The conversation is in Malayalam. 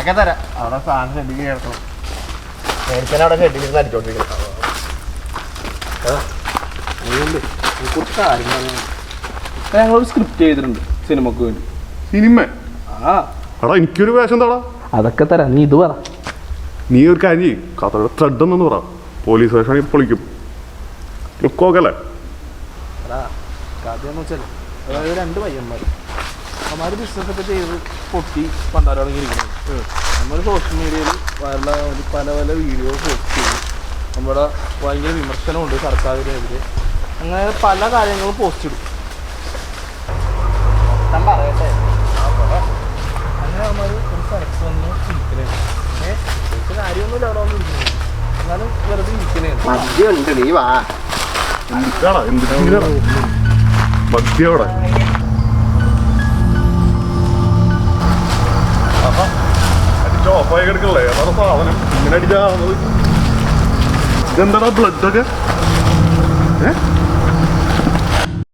ആകെ തരാം. അവിടെ സാധനം ഷെഡിൽ കേൾക്കണം. മേടിക്കാൻ അവിടെ ഷെഡിൽ ഇരുന്ന് അടിച്ചോണ്ടിരിക്കണം. കുറച്ച് കാര്യങ്ങൾ ഞങ്ങളൊരു സ്ക്രിപ്റ്റ് ചെയ്തിട്ടുണ്ട് സിനിമക്ക് വേണ്ടി. സിനിമ? ആ എടാ എനിക്കൊരു വേഷം എന്താടാ? അതൊക്കെ തരാം, നീ ഇത് പറ. നീ ഒരു കാര്യം ചെയ്യും, കഥയുടെ ത്രെഡ് എന്നൊന്ന് പറ. പോലീസ് സ്റ്റേഷനിൽ പൊളിക്കും. ലുക്കോക്കല്ലേ? കഥയെന്ന് വെച്ചാൽ അതായത് 2 പയ്യന്മാർ അവന്മാർ ബിസിനസ്സൊക്കെ ചെയ്ത് പൊട്ടി പണ്ടാരോടെങ്കിരിക്കുന്നത്. നമ്മൾ സോഷ്യൽ മീഡിയയിൽ പല പല വീഡിയോ പോസ്റ്റ് ചെയ്തു. നമ്മുടെ ഭയങ്കര വിമർശനമുണ്ട് സർക്കാരിനെതിരെ. അങ്ങനെ പല കാര്യങ്ങളും പോസ്റ്റ് ഇടും. പറയട്ടെ. അങ്ങനെ അവന്മാർ ഒരു സ്ഥലത്ത് വന്ന് ഇരിക്കണേ. കാര്യമൊന്നുമില്ല അവിടെ വന്ന് ഇരിക്കുന്നത്. എന്നാലും വെറുതെ ഇരിക്കണേ. മദ്യമുണ്ട്, നീ വാ. എന്തിനാടാ മദ്യവിടെ? അടിച്ചോ ഓഫായി കിടക്കണല്ലേ? അതാണ് സാധനം. ഇങ്ങനെ അടിച്ചാ ഇതെന്താടാ ബ്ലഡൊക്കെ?